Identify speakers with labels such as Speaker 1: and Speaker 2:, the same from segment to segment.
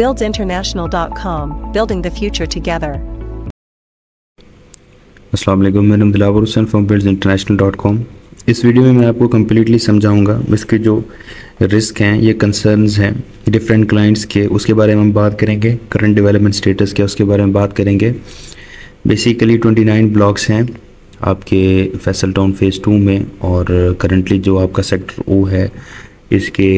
Speaker 1: buildsinternational.com, building the future together.
Speaker 2: अस्सलाम वालेकुम, मैं नाम दिलावर हुसैन फ्रॉम buildsinternational.com। इस वीडियो में मैं आपको कम्प्लीटली समझाऊंगा इसके जो रिस्क हैं, ये कंसर्न्स हैं डिफरेंट क्लाइंट्स के, उसके बारे में हम बात करेंगे। करंट डेवलपमेंट स्टेटस क्या उसके बारे में बात करेंगे। बेसिकली 29 ब्लॉक्स हैं आपके फैसल टाउन फ़ेज़ 2 में, और करंटली जो आपका सेक्टर ओ है इसके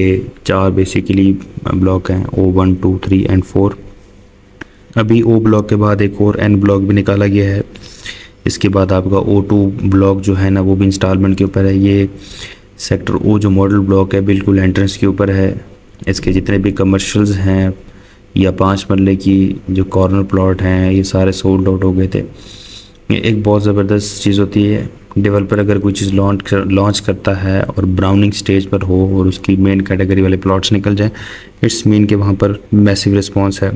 Speaker 2: 4 बेसिकली ब्लॉक हैं, O1, 2, 3 एंड 4। अभी ओ ब्लॉक के बाद एक और एन ब्लॉक भी निकाला गया है। इसके बाद आपका O2 ब्लॉक जो है ना वो भी इंस्टॉलमेंट के ऊपर है। ये सेक्टर ओ जो मॉडल ब्लॉक है बिल्कुल एंट्रेंस के ऊपर है। इसके जितने भी कमर्शियल्स हैं या 5 मरले की जो कॉर्नर प्लॉट हैं ये सारे सोल्ड आउट हो गए थे। ये एक बहुत ज़बरदस्त चीज़ होती है, डेवलपर अगर कोई चीज़ लॉन्च करता है और ब्राउनिंग स्टेज पर हो और उसकी मेन कैटेगरी वाले प्लॉट्स निकल जाएँ, इट्स मीन के वहाँ पर मैसिव रिस्पॉन्स है।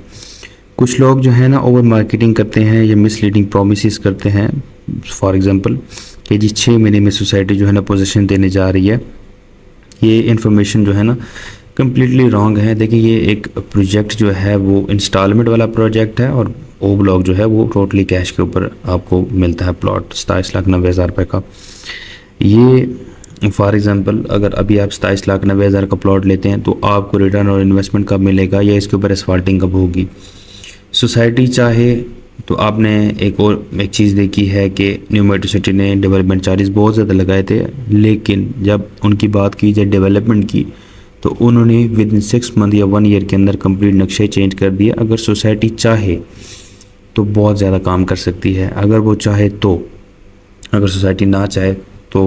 Speaker 2: कुछ लोग जो है ना ओवर मार्केटिंग करते हैं या मिसलीडिंग प्रोमिस करते हैं। फॉर एग्जांपल कि जी 6 महीने में सोसाइटी जो है ना पोजीशन देने जा रही है, ये इन्फॉर्मेशन जो है ना कम्प्लीटली रॉन्ग है। देखिए ये एक प्रोजेक्ट जो है वो इंस्टॉलमेंट वाला प्रोजेक्ट है और ओ ब्लॉक जो है वो टोटली कैश के ऊपर आपको मिलता है प्लॉट 27,90,000 रुपये का। ये फॉर एग्जांपल अगर अभी आप 27,90,000 का प्लॉट लेते हैं तो आपको रिटर्न और इन्वेस्टमेंट कब मिलेगा या इसके ऊपर एस्फाल्टिंग कब होगी। सोसाइटी चाहे तो आपने एक चीज़ देखी है कि न्यू मेट्रो सिटी ने डेवलपमेंट चार्जेस बहुत ज़्यादा लगाए थे, लेकिन जब उनकी बात की जाए डेवलपमेंट की तो उन्होंने विद इन 6 मंथ या 1 ईयर के अंदर कंप्लीट नक्शे चेंज कर दिए। अगर सोसाइटी चाहे तो बहुत ज़्यादा काम कर सकती है, अगर वो चाहे तो। अगर सोसाइटी ना चाहे तो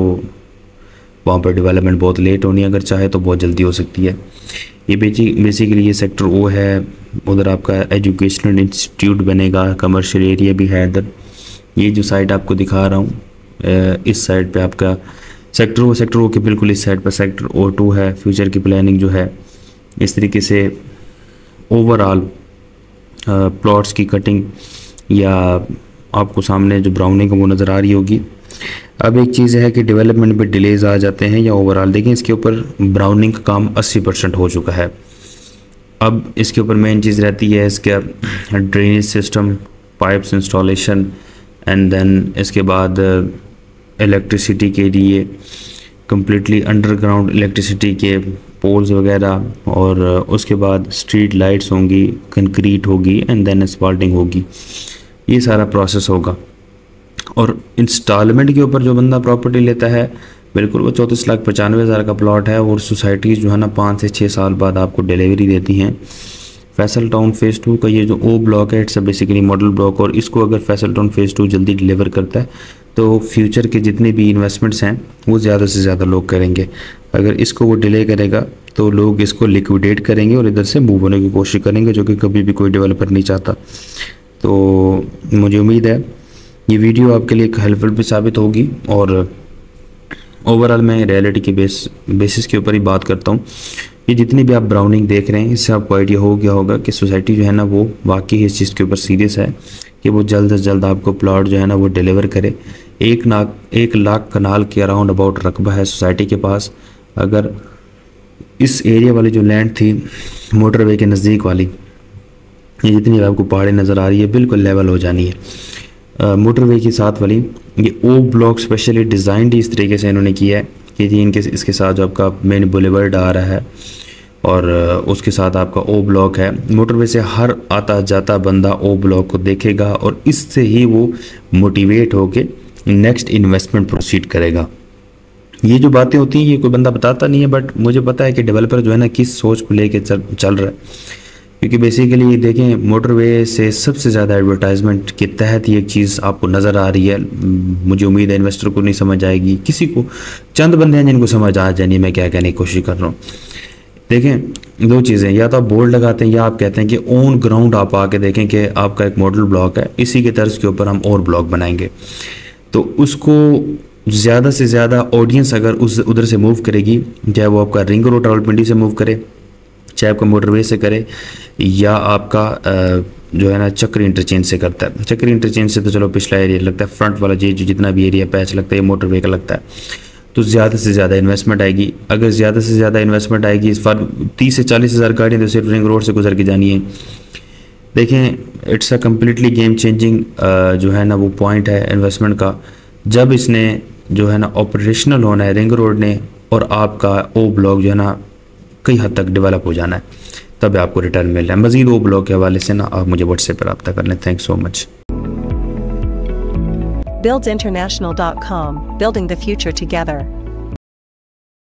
Speaker 2: वहाँ पर डेवलपमेंट बहुत लेट होनी है, अगर चाहे तो बहुत जल्दी हो सकती है। ये बेसिकली ये सेक्टर ओ है, उधर आपका एजुकेशनल इंस्टीट्यूट बनेगा, कमर्शियल एरिया भी है इधर। ये जो साइड आपको दिखा रहा हूँ इस साइड पे आपका सेक्टर ओ के बिल्कुल इस साइड पर सेक्टर O2 है। फ्यूचर की प्लानिंग जो है इस तरीके से ओवरऑल प्लॉट्स की कटिंग या आपको सामने जो ब्राउनिंग है वो नज़र आ रही होगी। अब एक चीज़ है कि डेवलपमेंट में डिलेज आ जाते हैं या ओवरऑल देखें इसके ऊपर ब्राउनिंग का काम 80% हो चुका है। अब इसके ऊपर मेन चीज़ रहती है इसका drainage system, pipes installation, and then इसके बाद इलेक्ट्रिसिटी के लिए कम्प्लीटली अंडरग्राउंड इलेक्ट्रिसिटी के पोल्स वगैरह, और उसके बाद स्ट्रीट लाइट्स होंगी, कंक्रीट होगी, एंड देन एस्फाल्टिंग होगी। ये सारा प्रोसेस होगा। और इंस्टॉलमेंट के ऊपर जो बंदा प्रॉपर्टी लेता है बिल्कुल वो 34,95,000 का प्लॉट है, और सोसाइटीज़ जो है ना 5 से 6 साल बाद आपको डिलीवरी देती हैं। फैसल टाउन फ़ेज़ 2 का ये जो ओ ब्लॉक है इट्स बेसिकली मॉडल ब्लॉक, और इसको अगर फैसल टाउन फ़ेज़ 2 जल्दी डिलीवर करता है तो फ्यूचर के जितने भी इन्वेस्टमेंट्स हैं वो ज़्यादा से ज़्यादा लोग करेंगे। अगर इसको वो डिले करेगा तो लोग इसको लिक्विडेट करेंगे और इधर से मूव होने की कोशिश करेंगे, जो कि कभी भी कोई डेवलपर नहीं चाहता। तो मुझे उम्मीद है ये वीडियो आपके लिए हेल्पफुल भी साबित होगी, और ओवरऑल मैं रियलिटी के बेसिस के ऊपर ही बात करता हूँ। ये जितनी भी आप ब्राउनिंग देख रहे हैं इससे आपको आइडिया हो गया होगा कि सोसाइटी जो है ना वो वाकई इस चीज़ के ऊपर सीरियस है कि वो जल्द से जल्द आपको प्लॉट जो है ना वो डिलीवर करे। 1 लाख कनाल के अराउंड अबाउट रकबा है सोसाइटी के पास। अगर इस एरिया वाली जो लैंड थी मोटरवे के नज़दीक वाली, ये जितनी आपको पहाड़ी नज़र आ रही है बिल्कुल लेवल हो जानी है। मोटरवे के साथ वाली ये ओ ब्लॉक स्पेशली डिज़ाइंड इस तरीके से इन्होंने किया है कि जी इसके साथ जो आपका मेन बुलेवर्ड आ रहा है और उसके साथ आपका ओ ब्लॉक है। मोटरवे से हर आता जाता बंदा ओ ब्लॉक को देखेगा और इससे ही वो मोटिवेट होके नेक्स्ट इन्वेस्टमेंट प्रोसीड करेगा। ये जो बातें होती हैं ये कोई बंदा बताता नहीं है, बट मुझे पता है कि डेवलपर जो है ना किस सोच को लेके चल रहा है। क्योंकि बेसिकली देखें मोटरवे से सबसे ज़्यादा एडवर्टाइजमेंट के तहत ये एक चीज़ आपको नज़र आ रही है। मुझे उम्मीद है इन्वेस्टर को नहीं समझ आएगी, किसी को चंद बंदे हैं जिनको समझ आ जानी मैं क्या कहने की कोशिश कर रहा हूँ। देखें दो चीज़ें, या तो आप बोर्ड लगाते हैं या आप कहते हैं कि ऑन ग्राउंड आप आके देखें कि आपका एक मॉडल ब्लॉक है, इसी के तर्ज के ऊपर हम और ब्लॉक बनाएंगे। तो उसको ज़्यादा से ज़्यादा ऑडियंस अगर उधर से मूव करेगी, चाहे वो आपका रिंग रोड रावलपिंडी से मूव करे, चाहे आपका मोटरवे से करे, या आपका जो है ना चक्री इंटरचेंज से करता है। चक्री इंटरचेंज से तो चलो पिछला एरिया लगता है, फ्रंट वाला जो जितना भी एरिया पैच लगता है ये मोटरवे का लगता है। तो तो ज़्यादा से ज़्यादा इन्वेस्टमेंट आएगी। अगर ज़्यादा से ज़्यादा इन्वेस्टमेंट आएगी, इस बार 30 से 40 हज़ार गाड़ियाँ तो सिर्फ रिंग रोड से गुजर के जानी है। देखें, it's a completely game changing जो है ना वो पॉइंट है इन्वेस्टमेंट का। जब इसने जो है ना ऑपरेशनल होना है रिंग रोड ने, और आपका ओ ब्लॉक जो है ना कई हद तक डेवलप हो जाना है, तब आपको रिटर्न मिल रहा है। मज़ीद ओ ब्लॉक के हवाले से ना आप मुझे व्हाट्सएप पर रब्ता कर लें। Thanks so much.
Speaker 1: buildsinternational.com, building the future together.